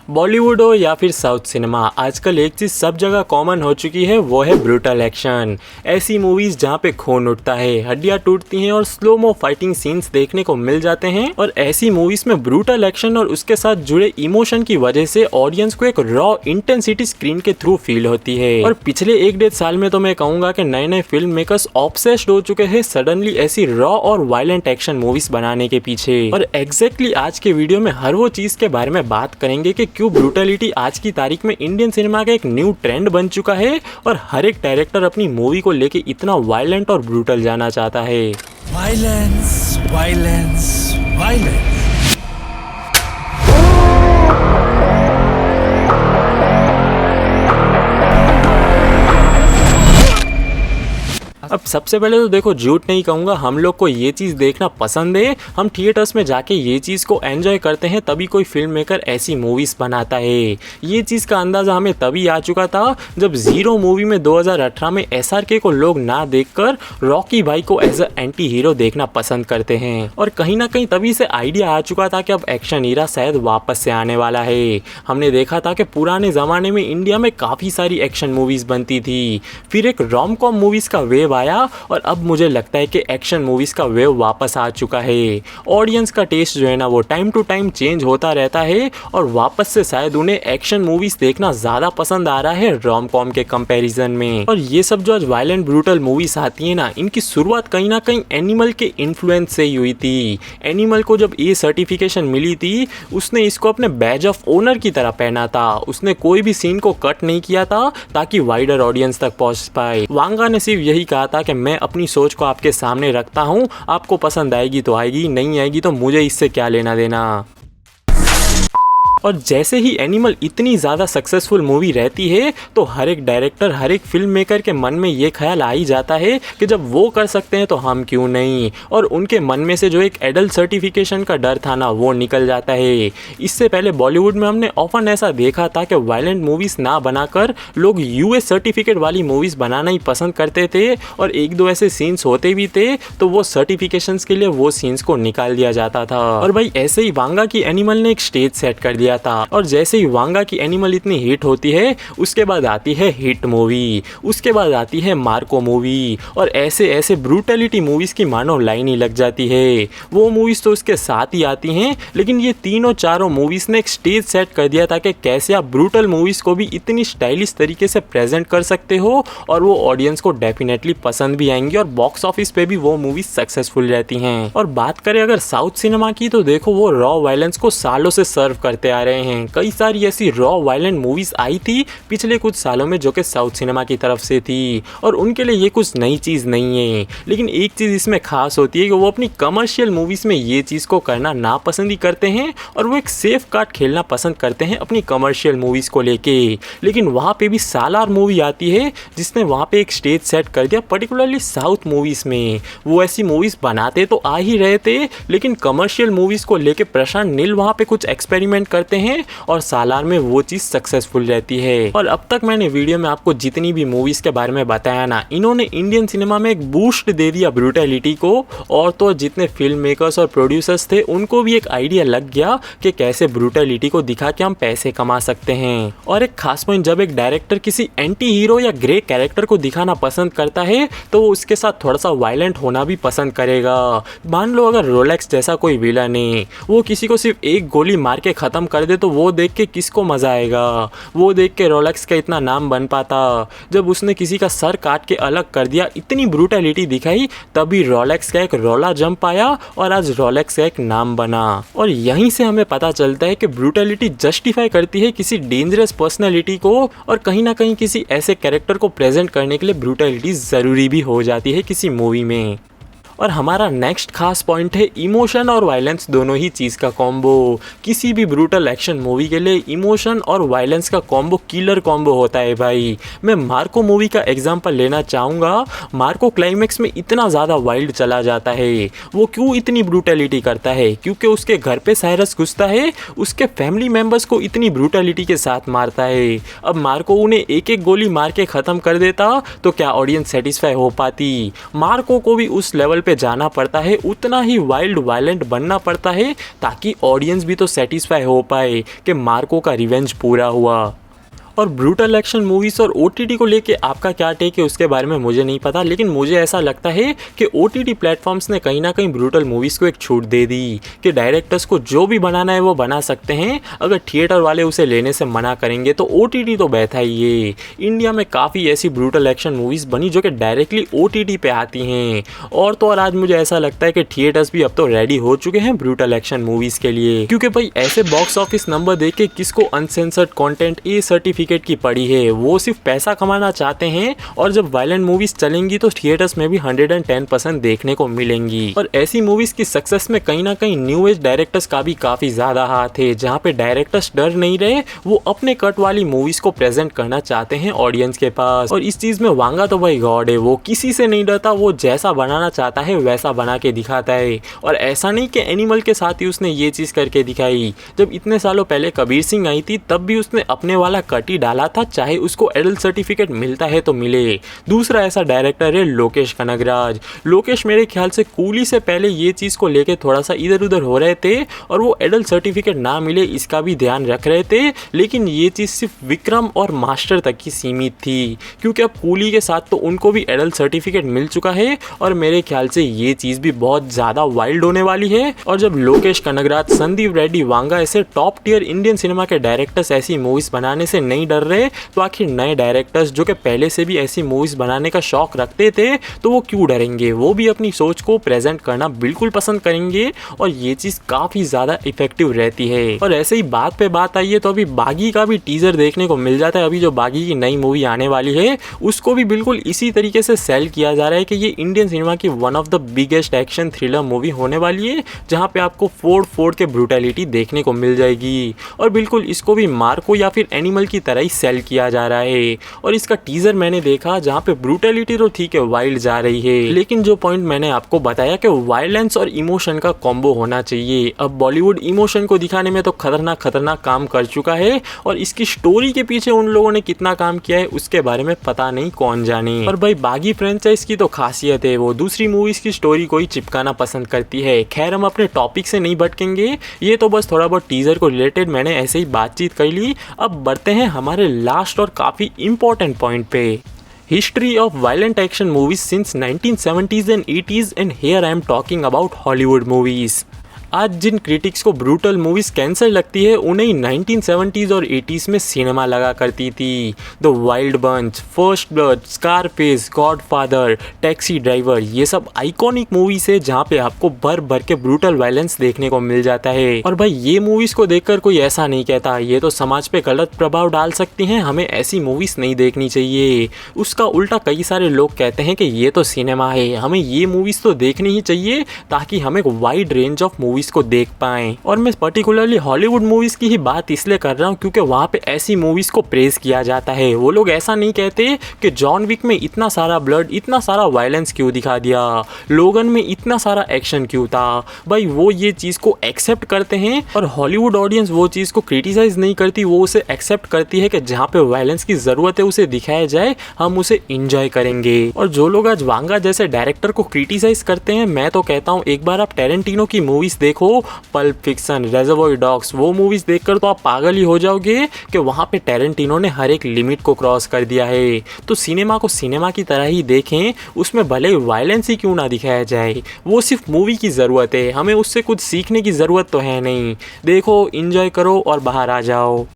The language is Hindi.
बॉलीवुड हो या फिर साउथ सिनेमा, आजकल एक चीज़ सब जगह कॉमन हो चुकी है, वो है ब्रूटल एक्शन। ऐसी मूवीज़ जहाँ पे खून उठता है, हड्डियाँ टूटती हैं और स्लो-मो फाइटिंग सीन्स देखने को मिल जाते हैं। और ऐसी मूवीज़ में ब्रूटल एक्शन और उसके साथ जुड़े इमोशन की वजह से ऑडियंस को एक रॉ इंटेंसिटी स्क्रीन के थ्रू फील होती है। और पिछले 1-1.5 साल में तो मैं कहूँगा कि नए-नए फिल्म मेकर्स ऑब्सेस्ड हो चुके हैं सडनली ऐसी रॉ और वायलेंट एक्शन मूवीज़ बनाने के पीछे। और एग्जैक्टली आज के वीडियो में हर वो चीज़ के बारे में बात करेंगे कि क्यों ब्रूटलिटी आज की तारीख में इंडियन सिनेमा का एक न्यू ट्रेंड बन चुका है और हर एक डायरेक्टर अपनी मूवी को लेके इतना वायलेंट और ब्रूटल जाना चाहता है। Violence, violence, violence. अब सबसे पहले तो देखो, झूठ नहीं कहूँगा, हम लोग को ये चीज़ देखना पसंद है। हम थिएटर्स में जाके ये चीज़ को एंजॉय करते हैं, तभी कोई फिल्म मेकर ऐसी मूवीज़ बनाता है। ये चीज़ का अंदाज़ा हमें तभी आ चुका था जब जीरो मूवी में 2018 में SRK को लोग ना देखकर रॉकी भाई को एज अ एंटी हीरो देखना पसंद करते हैं। और कहीं ना कहीं तभी से आइडिया आ चुका था कि अब एक्शन हीरा शायद वापस से आने वाला है। हमने देखा था कि पुराने ज़माने में इंडिया में काफ़ी सारी एक्शन मूवीज़ बनती थी, फिर एक रोम कॉम मूवीज़ का वेव आया और अब मुझे लगता है कि एक्शन मूवीज का वेव वापस आ चुका है। ऑडियंस का टेस्ट जो है ना, वो टाइम टू टाइम चेंज होता रहता है और वापस से शायद उन्हें एक्शन मूवीज देखना ज़्यादा पसंद आ रहा है रोम कॉम के कंपैरिजन में। और ये सब जो आज वायलेंट ब्रूटल मूवीज आती है ना, इनकी शुरुआत कहीं ना कहीं एनिमल के इन्फ्लुएंस से ही हुई थी। एनिमल को जब ये सर्टिफिकेशन मिली थी, उसने इसको अपने बैज ऑफ ओनर की तरह पहना था। उसने कोई भी सीन को कट नहीं किया था ताकि वाइडर ऑडियंस तक पहुंच पाए। वांगा ने सिर्फ यही कहा था कि मैं अपनी सोच को आपके सामने रखता हूं, आपको पसंद आएगी तो आएगी, नहीं आएगी तो मुझे इससे क्या लेना देना। और जैसे ही एनिमल इतनी ज़्यादा सक्सेसफुल मूवी रहती है तो हर एक डायरेक्टर, हर एक फिल्म मेकर के मन में ये ख्याल आ ही जाता है कि जब वो कर सकते हैं तो हम क्यों नहीं। और उनके मन में से जो एक एडल्ट सर्टिफिकेशन का डर था ना, वो निकल जाता है। इससे पहले बॉलीवुड में हमने ऑफन ऐसा देखा था कि वायलेंट मूवीज़ ना बनाकर लोग US सर्टिफिकेट वाली मूवीज़ बनाना ही पसंद करते थे। और एक दो ऐसे सीन्स होते भी थे तो वो सर्टिफिकेशंस के लिए वो सीन्स को निकाल दिया जाता था। और भाई ऐसे ही वांगा की एनिमल ने एक स्टेज सेट कर दिया था। और जैसे ही वांगा की एनिमल इतनी हिट होती है, उसके बाद आती है हिट मूवी, उसके बाद आती है मार्को मूवी, और ऐसे ऐसे ब्रूटलिटी मूवीज की मानो लाइन ही लग जाती है। वो मूवीज तो उसके साथ ही आती हैं, लेकिन ये तीनों चारों मूवीज ने एक स्टेज सेट कर दिया था कि कैसे आप ब्रूटल मूवीज को भी इतनी स्टाइलिश तरीके से प्रेजेंट कर सकते हो और वो ऑडियंस को डेफिनेटली पसंद भी आएंगी और बॉक्स ऑफिस पे भी वो मूवीज सक्सेसफुल रहती हैं। और बात करें अगर साउथ सिनेमा की, तो देखो वो रॉ वायलेंस को सालों से सर्व करते आ रहे हैं। कई सारी ऐसी रॉ वायलेंट मूवीज आई थी पिछले कुछ सालों में जो कि साउथ सिनेमा की तरफ से थी, और उनके लिए ये कुछ नई चीज़ नहीं है। लेकिन एक चीज़ इसमें खास होती है कि वो अपनी कमर्शियल मूवीज में ये चीज़ को करना नापसंद ही करते हैं और वो एक सेफ कार्ड खेलना पसंद करते हैं अपनी कमर्शियल मूवीज़ को लेके। लेकिन वहाँ पे भी सालार मूवी आती है जिसने वहाँ पे एक स्टेज सेट कर दिया, पर्टिकुलरली साउथ मूवीज़ में। वो ऐसी मूवीज़ बनाते तो आ ही रहे थे, लेकिन कमर्शियल मूवीज़ को लेके प्रशांत नील वहाँ पे कुछ एक्सपेरिमेंट करते हैं और सालार में वो चीज़ सक्सेसफुल रहती है। और अब तक मैंने वीडियो में आपको जितनी भी मूवीज़ के बारे में बताया ना, इन्होंने इंडियन सिनेमा में एक बूस्ट दे दिया ब्रूटलिटी को। और तो जितने फिल्म मेकर्स और प्रोड्यूसर्स थे उनको भी एक आइडिया लग गया कि कैसे ब्रूटलिटी को दिखा के हम पैसे कमा सकते हैं। और एक खास पॉइंट, जब एक डायरेक्टर किसी एंटी हीरो या ग्रे कैरेक्टर को दिखाना पसंद करता है तो वो उसके साथ थोड़ा सा वायलेंट होना भी पसंद करेगा। मान लो अगर रोलेक्स जैसा कोई विलन है, वो किसी को सिर्फ एक गोली मार के ख़त्म कर दे तो वो देख के किसको मज़ा आएगा। वो देख के रोलेक्स का इतना नाम बन पाता। जब उसने किसी का सर काट के अलग कर दिया, इतनी ब्रूटलिटी दिखाई, तभी रोलेक्स का एक रोला जंप आया और आज रोलेक्स का एक नाम बना। और यहीं से हमें पता चलता है कि ब्रूटलिटी जस्टिफाई करती है किसी डेंजरस पर्सनैलिटी को, और कहीं ना कहीं किसी ऐसे कैरेक्टर को प्रेजेंट करने के लिए ब्रूटलिटी ज़रूरी भी हो जाती है किसी मूवी में। और हमारा नेक्स्ट खास पॉइंट है इमोशन और वायलेंस दोनों ही चीज़ का कॉम्बो। किसी भी ब्रूटल एक्शन मूवी के लिए इमोशन और वायलेंस का कॉम्बो किलर कॉम्बो होता है भाई। मैं मार्को मूवी का एग्जांपल लेना चाहूँगा। मार्को क्लाइमेक्स में इतना ज़्यादा वाइल्ड चला जाता है। वो क्यों इतनी ब्रूटलिटी करता है? क्योंकि उसके घर पे साइरस घुसता है, उसके फैमिली मेम्बर्स को इतनी ब्रूटलिटी के साथ मारता है। अब मार्को उन्हें एक एक गोली मार के ख़त्म कर देता तो क्या ऑडियंस सेटिस्फाई हो पाती? मार्को को भी उस लेवल पे जाना पड़ता है उतना ही वाइल्ड वायलेंट बनना पड़ता है ताकि ऑडियंस भी तो सेटिस्फाई हो पाए कि मार्को का रिवेंज पूरा हुआ। और ब्रूटल एक्शन मूवीज़ और OTT को लेके आपका क्या टेक है उसके बारे में मुझे नहीं पता, लेकिन मुझे ऐसा लगता है कि OTT प्लेटफॉर्म्स ने कहीं ना कहीं ब्रूटल मूवीज़ को एक छूट दे दी कि डायरेक्टर्स को जो भी बनाना है वो बना सकते हैं, अगर थिएटर वाले उसे लेने से मना करेंगे तो OTT तो बैठा ही है। इंडिया में काफ़ी ऐसी ब्रूटल एक्शन मूवीज़ बनी जो कि डायरेक्टली OTT पे आती हैं, और तो और आज मुझे ऐसा लगता है कि थिएटर्स भी अब तो रेडी हो चुके हैं ब्रूटल एक्शन मूवीज़ के लिए, क्योंकि भाई ऐसे बॉक्स ऑफिस नंबर देख के किसको अनसेंसर्ड कॉन्टेंट ए सर्टिफिकेट की पड़ी है, वो सिर्फ पैसा कमाना चाहते हैं, और जब वायलेंट मूवीज चलेंगी तो थिएटर्स में भी 110% देखने को मिलेंगी। और ऐसी मूवीज की सक्सेस में कहीं ना कहीं न्यू एज डायरेक्टर्स का भी काफी ज्यादा हाथ है, जहाँ पे डायरेक्टर्स डर नहीं रहे, वो अपने कट वाली मूवीज को प्रेजेंट करना चाहते हैं ऑडियंस के पास। और इस चीज में वांगा तो भाई गॉड है, वो किसी से नहीं डरता, वो जैसा बनाना चाहता है वैसा बना के दिखाता है। और ऐसा नहीं कि एनिमल के साथ ही उसने ये चीज करके दिखाई, जब इतने सालों पहले कबीर सिंह आई थी तब भी उसने अपने वाला कट डाला था, चाहे उसको एडल्ट सर्टिफिकेट मिलता है तो मिले। दूसरा ऐसा डायरेक्टर है लोकेश कनगराज। लोकेश मेरे ख्याल से कूली से पहले ये चीज़ को लेके थोड़ा सा इधर उधर हो रहे थे, और वो एडल्ट सर्टिफिकेट ना मिले इसका भी ध्यान रख रहे थे, लेकिन ये चीज़ सिर्फ विक्रम और मास्टर तक ही सीमित थी, क्योंकि अब कूली के साथ तो उनको भी एडल्ट सर्टिफिकेट मिल चुका है, और मेरे ख्याल से ये चीज़ भी बहुत ज़्यादा वाइल्ड होने वाली है। और जब लोकेश कनगराज, संदीप रेड्डी, वांगा ऐसे टॉप टियर इंडियन सिनेमा के डायरेक्टर्स ऐसी मूवीज़ बनाने से नहीं डर रहे, तो आखिर नए डायरेक्टर्स जो कि पहले से भी ऐसी मूवीज बनाने का शौक रखते थे तो वो क्यों डरेंगे, वो भी अपनी सोच को प्रेजेंट करना बिल्कुल पसंद करेंगे, और ये चीज़ काफ़ी ज़्यादा इफेक्टिव रहती है। और ऐसे ही बात पे बात आई है तो अभी बागी का भी टीजर देखने को मिल जाता है। अभी जो बागी की नई मूवी आने वाली है उसको भी बिल्कुल इसी तरीके से सेल किया जा रहा है कि ये इंडियन सिनेमा की one of the biggest action thriller movie होने वाली है, जहाँ पे आपको फोड़ फोड़ के ब्रूटैलिटी देखने को मिल जाएगी। और बिल्कुल इसको भी मार्को या फिर एनिमल की तरह ही सेल किया जा रहा है। और इसका टीजर मैंने देखा जहाँ पे ब्रूटैलिटी तो ठीक है वाइल्ड जा रही है, लेकिन जो पॉइंट मैंने आपको बताया कि वायलेंस और इमोशन का कॉम्बो होना चाहिए। अब बॉलीवुड इमोशन को दिखाने में तो खतरनाक खतरनाक काम कर चुका है, और इसकी स्टोरी के पीछे उन लोगों ने कितना काम किया है उसके बारे में पता नहीं कौन जाने। और भाई बागी फ्रेंचाइज की तो खासियत है, वो दूसरी मूवीज की स्टोरी को ही चिपकाना पसंद करती है। खैर हम अपने टॉपिक से नहीं भटकेंगे, ये तो बस थोड़ा बहुत टीजर को रिलेटेड मैंने ऐसे ही बातचीत कर ली। अब बढ़ते हैं हमारे लास्ट और काफ़ी इंपॉर्टेंट पॉइंट पे, history of violent action movies since 1970s and 80s, and here I am talking about Hollywood movies। आज जिन क्रिटिक्स को ब्रूटल मूवीज कैंसर लगती है उन्हें 1970s और 80s में सिनेमा लगा करती थी। The wild bunch, first blood, Scarface, godfather, taxi driver, ये सब आइकॉनिक मूवीज है जहाँ पे आपको भर भर के ब्रूटल वायलेंस देखने को मिल जाता है। और भाई ये मूवीज को देखकर कोई ऐसा नहीं कहता ये तो समाज पे गलत प्रभाव डाल सकती हैं, हमें ऐसी मूवीज नहीं देखनी चाहिए। उसका उल्टा कई सारे लोग कहते हैं कि ये तो सिनेमा है, हमें ये मूवीज तो देखनी ही चाहिए ताकि हम एक वाइड रेंज ऑफ मूवीज को देख पाएं। और मैं पर्टिकुलरली हॉलीवुड मूवीज की ही बात इसलिए कर रहा हूँ क्योंकि वहाँ पे ऐसी मूवीज को प्रेज किया जाता है। वो लोग ऐसा नहीं कहते कि जॉन विक में इतना सारा ब्लड, इतना सारा वायलेंस क्यों दिखा दिया, लोगन में इतना सारा एक्शन क्यों था। भाई वो ये चीज़ को एक्सेप्ट करते हैं, और हॉलीवुड ऑडियंस वो चीज़ को क्रिटिसाइज नहीं करती, वो उसे एक्सेप्ट करती है कि जहाँ पे वायलेंस की ज़रूरत है उसे दिखाया जाए, हम उसे इंजॉय करेंगे। और जो लोग आज वांगा जैसे डायरेक्टर को क्रिटिसाइज करते हैं, मैं तो कहता हूँ एक बार आप टेरेंटिनो की मूवीज देखो, पल्प फिक्शन, रिजर्वॉयर डॉग्स, वो मूवीज देखकर तो आप पागल ही हो जाओगे कि वहाँ पे टेरेंटिनो ने हर एक लिमिट को क्रॉस कर दिया है। तो सिनेमा को सिनेमा की तरह ही देखें, उसमें भले वायलेंस ही क्यों ना दिखाया जाए, वो सिर्फ मूवी की ज़रूरत है, हमें उससे कुछ सीखने की ज़रूरत तो है नहीं। देखो, एंजॉय करो और बाहर आ जाओ।